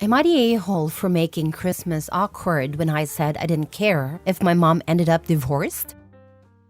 Am I the a-hole for making Christmas awkward when I said I didn't care if my mom ended up divorced?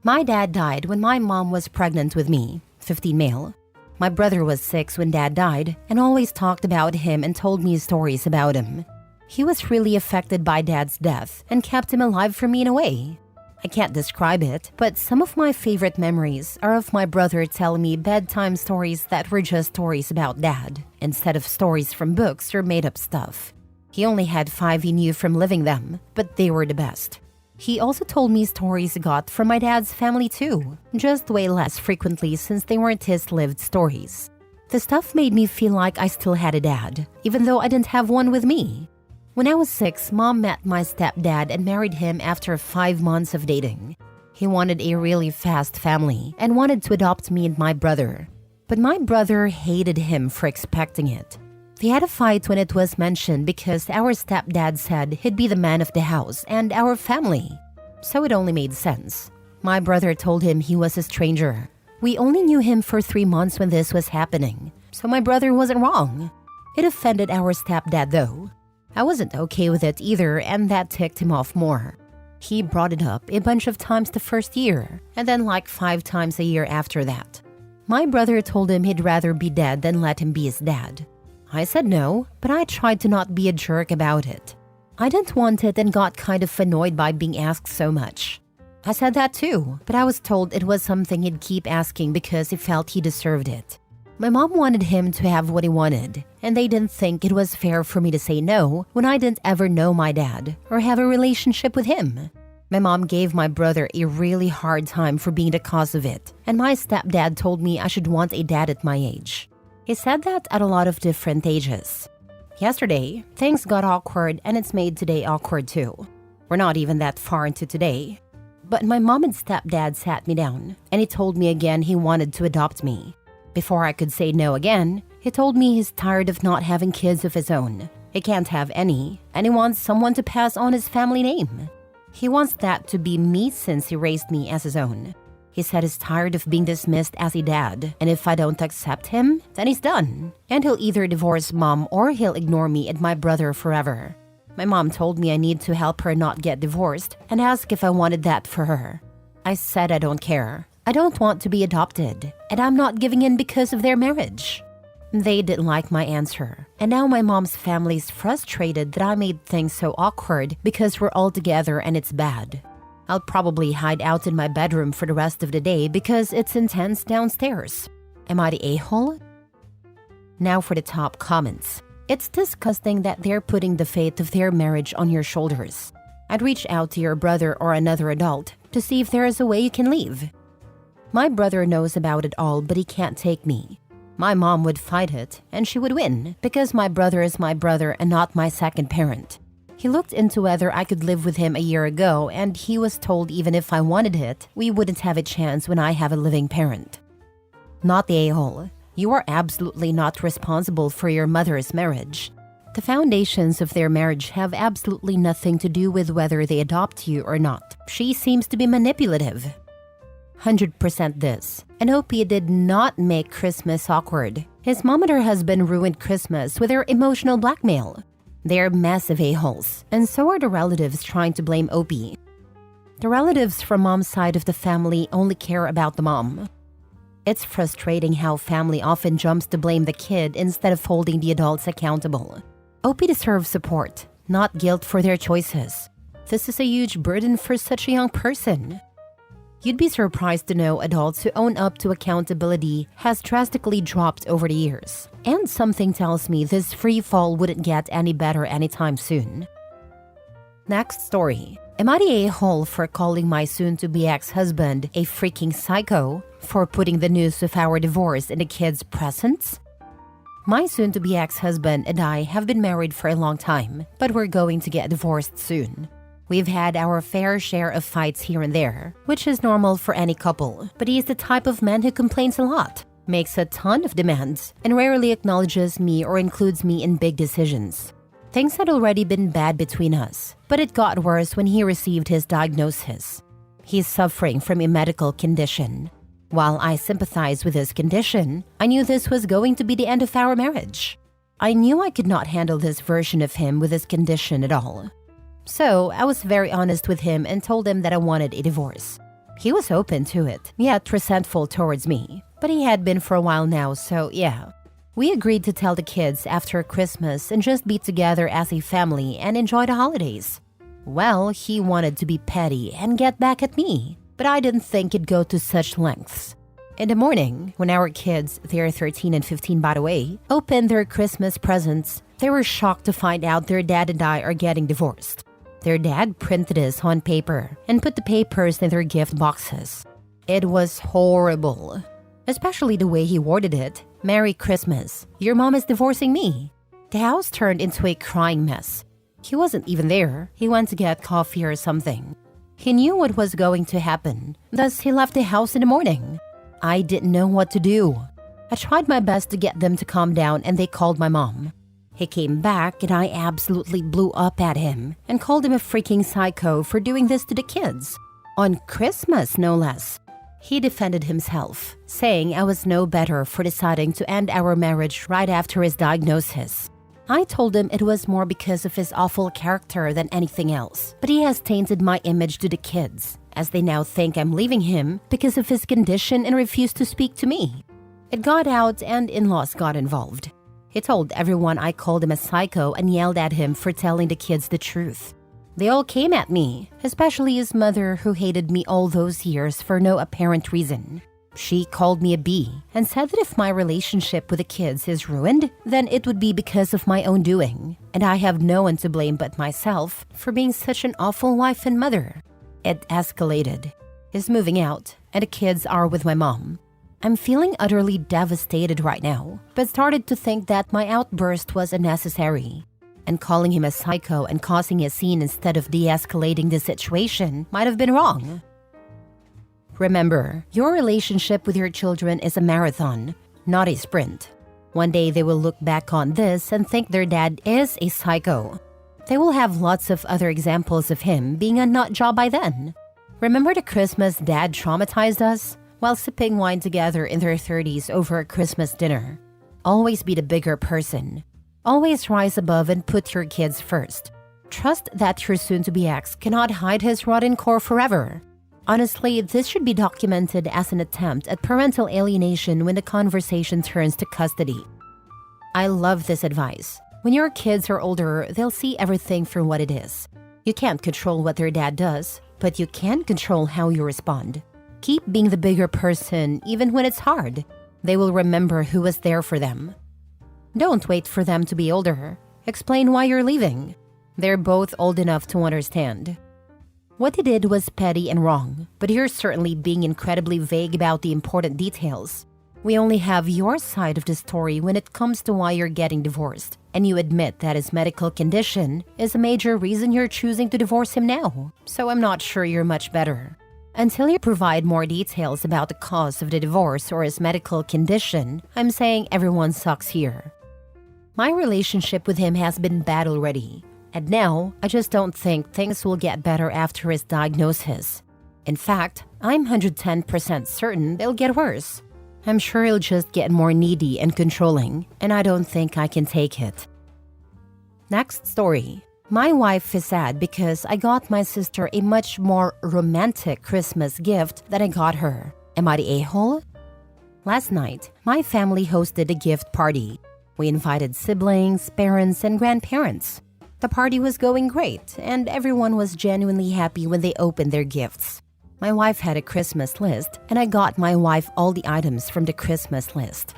My dad died when my mom was pregnant with me, 15 male. My brother was 6 when dad died and always talked about him and told me stories about him. He was really affected by dad's death and kept him alive for me in a way. I can't describe it, but some of my favorite memories are of my brother telling me bedtime stories that were just stories about dad, instead of stories from books or made-up stuff. He only had 5 he knew from living them, but they were the best. He also told me stories he got from my dad's family too, just way less frequently since they weren't his lived stories. The stuff made me feel like I still had a dad, even though I didn't have one with me. When I was 6, Mom met my stepdad and married him after 5 months of dating. He wanted a really fast family and wanted to adopt me and my brother. But my brother hated him for expecting it. They had a fight when it was mentioned because our stepdad said he'd be the man of the house and our family. So it only made sense. My brother told him he was a stranger. We only knew him for 3 months when this was happening, so my brother wasn't wrong. It offended our stepdad though. I wasn't okay with it either, and that ticked him off more. He brought it up a bunch of times the first year, and then like 5 times a year after that. My brother told him he'd rather be dead than let him be his dad. I said no, but I tried to not be a jerk about it. I didn't want it and got kind of annoyed by being asked so much. I said that too, but I was told it was something he'd keep asking because he felt he deserved it. My mom wanted him to have what he wanted, and they didn't think it was fair for me to say no when I didn't ever know my dad or have a relationship with him. My mom gave my brother a really hard time for being the cause of it, and my stepdad told me I should want a dad at my age. He said that at a lot of different ages. Yesterday, things got awkward and it's made today awkward too. We're not even that far into today. But my mom and stepdad sat me down, and he told me again he wanted to adopt me. Before I could say no again, he told me he's tired of not having kids of his own. He can't have any, and he wants someone to pass on his family name. He wants that to be me since he raised me as his own. He said he's tired of being dismissed as a dad, and if I don't accept him, then he's done. And he'll either divorce mom or he'll ignore me and my brother forever. My mom told me I need to help her not get divorced and asked if I wanted that for her. I said I don't care. I don't want to be adopted, and I'm not giving in because of their marriage. They didn't like my answer, and now my mom's family's frustrated that I made things so awkward because we're all together and it's bad. I'll probably hide out in my bedroom for the rest of the day because it's intense downstairs. Am I the a-hole? Now for the top comments. It's disgusting that they're putting the fate of their marriage on your shoulders. I'd reach out to your brother or another adult to see if there is a way you can leave. My brother knows about it all, but he can't take me. My mom would fight it, and she would win because my brother is my brother and not my second parent. He looked into whether I could live with him a year ago, and he was told even if I wanted it, we wouldn't have a chance when I have a living parent. Not the a-hole. You are absolutely not responsible for your mother's marriage. The foundations of their marriage have absolutely nothing to do with whether they adopt you or not. She seems to be manipulative. 100% this. And Opie did not make Christmas awkward. His mom and her husband ruined Christmas with their emotional blackmail. They're massive a-holes, and so are the relatives trying to blame Opie. The relatives from mom's side of the family only care about the mom. It's frustrating how family often jumps to blame the kid instead of holding the adults accountable. Opie deserves support, not guilt for their choices. This is a huge burden for such a young person. You'd be surprised to know adults who own up to accountability has drastically dropped over the years. And something tells me this free fall wouldn't get any better anytime soon. Next story. Am I the a-hole for calling my soon-to-be ex-husband a freaking psycho for putting the news of our divorce in the kids' presents? My soon-to-be ex-husband and I have been married for a long time, but we're going to get divorced soon. We've had our fair share of fights here and there, which is normal for any couple, but he's the type of man who complains a lot, makes a ton of demands, and rarely acknowledges me or includes me in big decisions. Things had already been bad between us, but it got worse when he received his diagnosis. He's suffering from a medical condition. While I sympathize with his condition, I knew this was going to be the end of our marriage. I knew I could not handle this version of him with his condition at all. So I was very honest with him and told him that I wanted a divorce. He was open to it, yet resentful towards me. But he had been for a while now, so yeah. We agreed to tell the kids after Christmas and just be together as a family and enjoy the holidays. Well, he wanted to be petty and get back at me, but I didn't think it'd go to such lengths. In the morning, when our kids, they're 13 and 15 by the way, opened their Christmas presents, they were shocked to find out their dad and I are getting divorced. Their dad printed this on paper and put the papers in their gift boxes. It was horrible. Especially the way he worded it. Merry Christmas. Your mom is divorcing me. The house turned into a crying mess. He wasn't even there. He went to get coffee or something. He knew what was going to happen. Thus, he left the house in the morning. I didn't know what to do. I tried my best to get them to calm down and they called my mom. He came back and I absolutely blew up at him and called him a freaking psycho for doing this to the kids. On Christmas, no less. He defended himself, saying I was no better for deciding to end our marriage right after his diagnosis. I told him it was more because of his awful character than anything else, but he has tainted my image to the kids, as they now think I'm leaving him because of his condition and refuse to speak to me. It got out and in-laws got involved. He told everyone I called him a psycho and yelled at him for telling the kids the truth. They all came at me, especially his mother who hated me all those years for no apparent reason. She called me a bee and said that if my relationship with the kids is ruined, then it would be because of my own doing, and I have no one to blame but myself for being such an awful wife and mother. It escalated. He's moving out, and the kids are with my mom. I'm feeling utterly devastated right now, but started to think that my outburst was unnecessary. And calling him a psycho and causing a scene instead of de-escalating the situation might have been wrong. Remember, your relationship with your children is a marathon, not a sprint. One day they will look back on this and think their dad is a psycho. They will have lots of other examples of him being a nut job by then. Remember the Christmas dad traumatized us while sipping wine together in their 30s over a Christmas dinner? Always be the bigger person. Always rise above and put your kids first. Trust that your soon-to-be ex cannot hide his rotten core forever. Honestly, this should be documented as an attempt at parental alienation when the conversation turns to custody. I love this advice. When your kids are older, they'll see everything for what it is. You can't control what their dad does, but you can control how you respond. Keep being the bigger person even when it's hard. They will remember who was there for them. Don't wait for them to be older. Explain why you're leaving. They're both old enough to understand. What he did was petty and wrong, but you're certainly being incredibly vague about the important details. We only have your side of the story when it comes to why you're getting divorced, and you admit that his medical condition is a major reason you're choosing to divorce him now, so I'm not sure you're much better. Until you provide more details about the cause of the divorce or his medical condition, I'm saying everyone sucks here. My relationship with him has been bad already, and now I just don't think things will get better after his diagnosis. In fact, I'm 110% certain they'll get worse. I'm sure he'll just get more needy and controlling, and I don't think I can take it. Next story. My wife is sad because I got my sister a much more romantic Christmas gift than I got her. Am I the a-hole? Last night, my family hosted a gift party. We invited siblings, parents, and grandparents. The party was going great, and everyone was genuinely happy when they opened their gifts. My wife had a Christmas list, and I got my wife all the items from the Christmas list.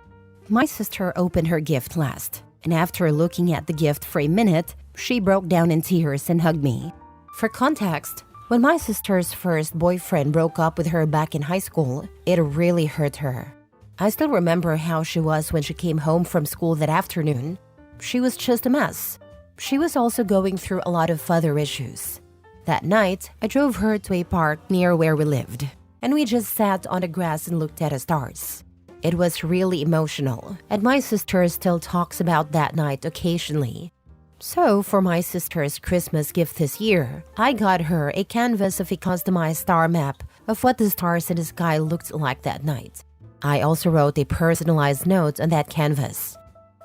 My sister opened her gift last, and after looking at the gift for a minute, she broke down in tears and hugged me. For context, when my sister's first boyfriend broke up with her back in high school, it really hurt her. I still remember how she was when she came home from school that afternoon. She was just a mess. She was also going through a lot of other issues. That night, I drove her to a park near where we lived, and we just sat on the grass and looked at the stars. It was really emotional, and my sister still talks about that night occasionally. So, for my sister's Christmas gift this year, I got her a canvas of a customized star map of what the stars in the sky looked like that night. I also wrote a personalized note on that canvas.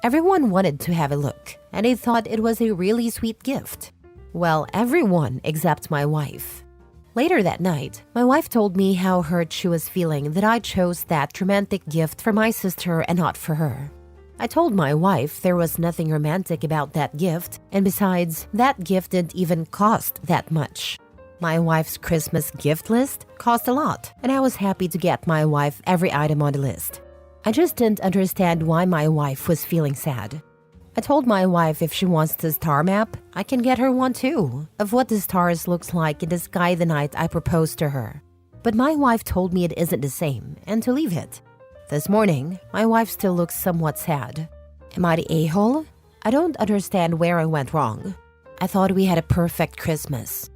Everyone wanted to have a look, and they thought it was a really sweet gift. Well, everyone except my wife. Later that night, my wife told me how hurt she was feeling that I chose that romantic gift for my sister and not for her. I told my wife there was nothing romantic about that gift, and besides, that gift didn't even cost that much. My wife's Christmas gift list cost a lot, and I was happy to get my wife every item on the list. I just didn't understand why my wife was feeling sad. I told my wife if she wants the star map, I can get her one too, of what the stars looks like in the sky the night I proposed to her. But my wife told me it isn't the same, and to leave it. This morning, my wife still looks somewhat sad. Am I the a-hole? I don't understand where I went wrong. I thought we had a perfect Christmas.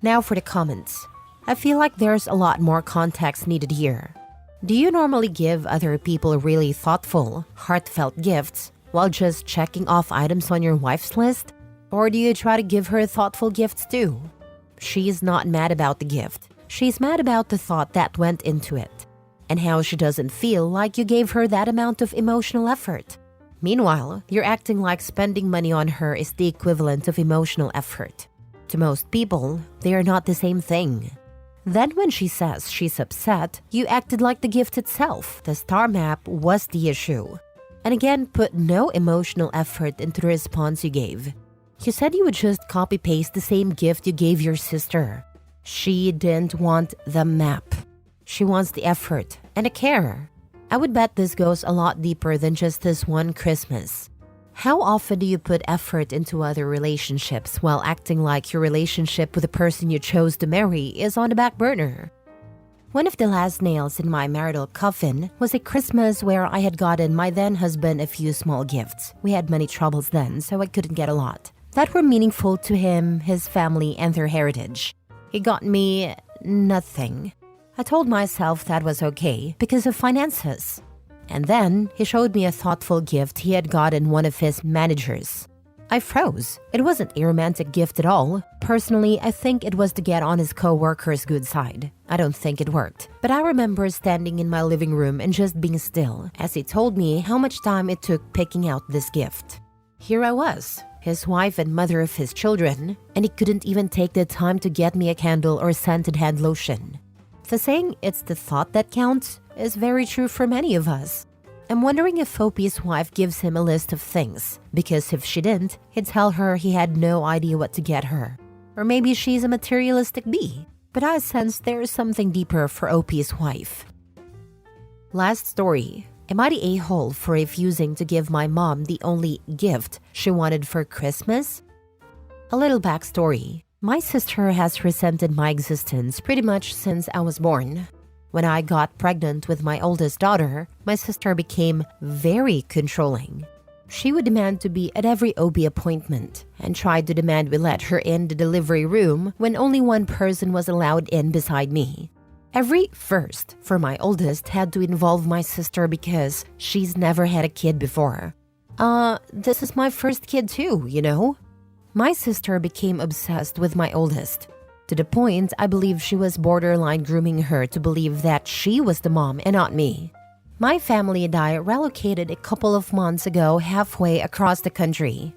Now for the comments. I feel like there's a lot more context needed here. Do you normally give other people really thoughtful, heartfelt gifts while just checking off items on your wife's list? Or do you try to give her thoughtful gifts too? She's not mad about the gift. She's mad about the thought that went into it, and how she doesn't feel like you gave her that amount of emotional effort. Meanwhile, you're acting like spending money on her is the equivalent of emotional effort. To most people, they are not the same thing. Then when she says she's upset, you acted like the gift itself, the star map, was the issue. And again, put no emotional effort into the response you gave. You said you would just copy-paste the same gift you gave your sister. She didn't want the map. She wants the effort and the care. I would bet this goes a lot deeper than just this one Christmas. How often do you put effort into other relationships while acting like your relationship with the person you chose to marry is on the back burner? One of the last nails in my marital coffin was a Christmas where I had gotten my then-husband a few small gifts. We had many troubles then, so I couldn't get a lot that were meaningful to him, his family, and their heritage. He got me nothing. I told myself that was okay because of finances. And then he showed me a thoughtful gift he had gotten one of his managers. I froze. It wasn't a romantic gift at all. Personally, I think it was to get on his co-worker's good side. I don't think it worked. But I remember standing in my living room and just being still as he told me how much time it took picking out this gift. Here I was, his wife and mother of his children, and he couldn't even take the time to get me a candle or scented hand lotion. The saying, "it's the thought that counts," is very true for many of us. I'm wondering if Opie's wife gives him a list of things, because if she didn't, he'd tell her he had no idea what to get her. Or maybe she's a materialistic bee. But I sense there's something deeper for Opie's wife. Last story. Am I the a-hole for refusing to give my mom the only gift she wanted for Christmas? A little backstory. My sister has resented my existence pretty much since I was born. When I got pregnant with my oldest daughter, my sister became very controlling. She would demand to be at every OB appointment and tried to demand we let her in the delivery room when only one person was allowed in beside me. Every first for my oldest had to involve my sister because she's never had a kid before. This is my first kid too, you know? My sister became obsessed with my oldest, to the point I believe she was borderline grooming her to believe that she was the mom and not me. My family and I relocated a couple of months ago halfway across the country.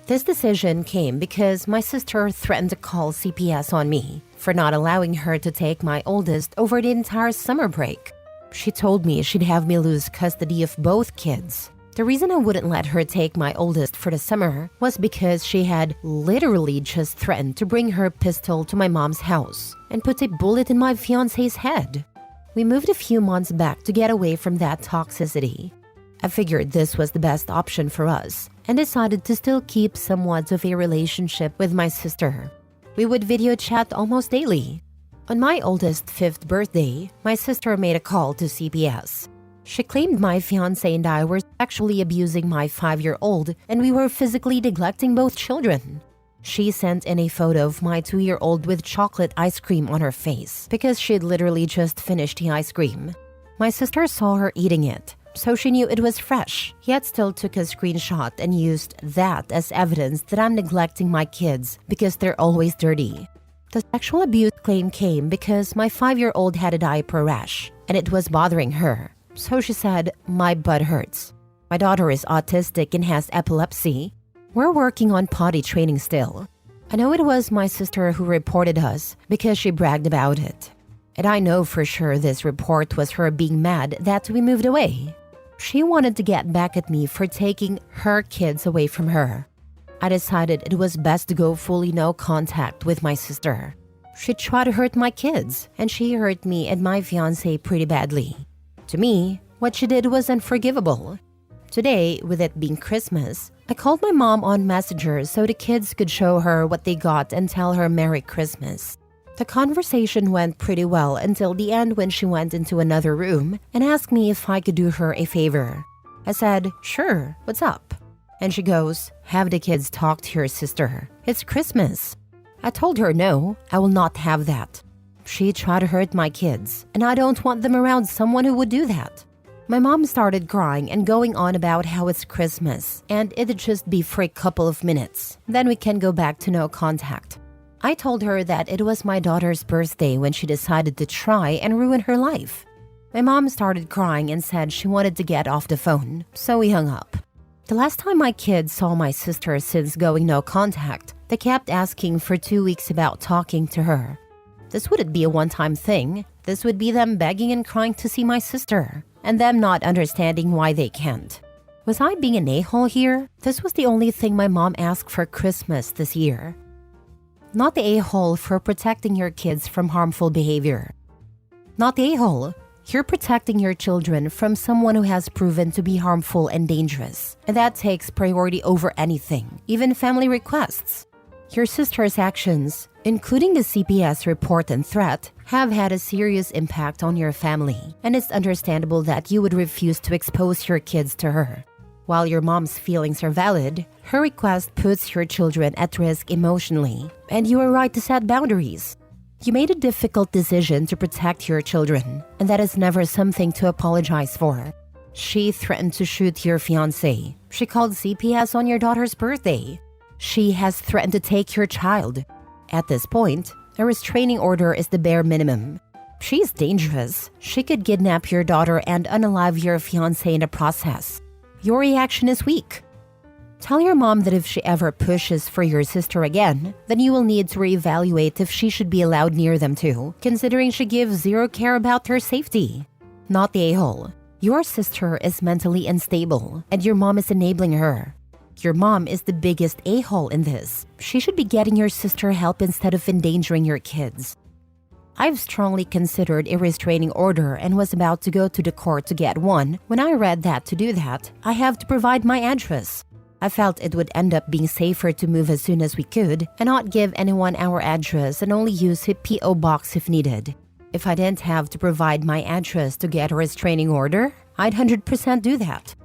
This decision came because my sister threatened to call CPS on me for not allowing her to take my oldest over the entire summer break. She told me she'd have me lose custody of both kids. The reason I wouldn't let her take my oldest for the summer was because she had literally just threatened to bring her pistol to my mom's house and put a bullet in my fiancé's head. We moved a few months back to get away from that toxicity. I figured this was the best option for us and decided to still keep somewhat of a relationship with my sister. We would video chat almost daily. On my oldest's 5th birthday, my sister made a call to CPS. She claimed my fiancé and I were sexually abusing my 5-year-old and we were physically neglecting both children. She sent in a photo of my 2-year-old with chocolate ice cream on her face because she'd literally just finished the ice cream. My sister saw her eating it, so she knew it was fresh, yet still took a screenshot and used that as evidence that I'm neglecting my kids because they're always dirty. The sexual abuse claim came because my 5-year-old had a diaper rash and it was bothering her. So she said, "My butt hurts." My daughter is autistic and has epilepsy. We're working on potty training still. I know it was my sister who reported us because she bragged about it. And I know for sure this report was her being mad that we moved away. She wanted to get back at me for taking her kids away from her. I decided it was best to go fully no contact with my sister. She tried to hurt my kids, and she hurt me and my fiancé pretty badly. To me, what she did was unforgivable. Today, with it being Christmas, I called my mom on Messenger so the kids could show her what they got and tell her Merry Christmas. The conversation went pretty well until the end when she went into another room and asked me if I could do her a favor. I said, "Sure, what's up?" And she goes, "Have the kids talk to your sister. It's Christmas." I told her no, I will not have that. She tried to hurt my kids, and I don't want them around someone who would do that. My mom started crying and going on about how it's Christmas, and it'd just be for a couple of minutes. Then we can go back to no contact. I told her that it was my daughter's birthday when she decided to try and ruin her life. My mom started crying and said she wanted to get off the phone, so we hung up. The last time my kids saw my sister since going no contact, they kept asking for 2 weeks about talking to her. This wouldn't be a one-time thing. This would be them begging and crying to see my sister, and them not understanding why they can't. Was I being an a-hole here? This was the only thing my mom asked for Christmas this year. Not the a-hole for protecting your kids from harmful behavior. Not the a-hole. You're protecting your children from someone who has proven to be harmful and dangerous, and that takes priority over anything, even family requests. Your sister's actions, including the CPS report and threat, have had a serious impact on your family, and it's understandable that you would refuse to expose your kids to her. While your mom's feelings are valid, her request puts your children at risk emotionally, and you are right to set boundaries. You made a difficult decision to protect your children, and that is never something to apologize for. She threatened to shoot your fiancé. She called CPS on your daughter's birthday. She has threatened to take your child. At this point, a restraining order is the bare minimum. She's dangerous. She could kidnap your daughter and unalive your fiancé in the process. Your reaction is weak. Tell your mom that if she ever pushes for your sister again, then you will need to reevaluate if she should be allowed near them too, considering she gives zero care about her safety. Not the a-hole. Your sister is mentally unstable, and your mom is enabling her. Your mom is the biggest a-hole in this. She should be getting your sister help instead of endangering your kids. I've strongly considered a restraining order and was about to go to the court to get one. When I read that to do that, I have to provide my address. I felt it would end up being safer to move as soon as we could and not give anyone our address and only use a P.O. box if needed. If I didn't have to provide my address to get a restraining order, I'd 100% do that.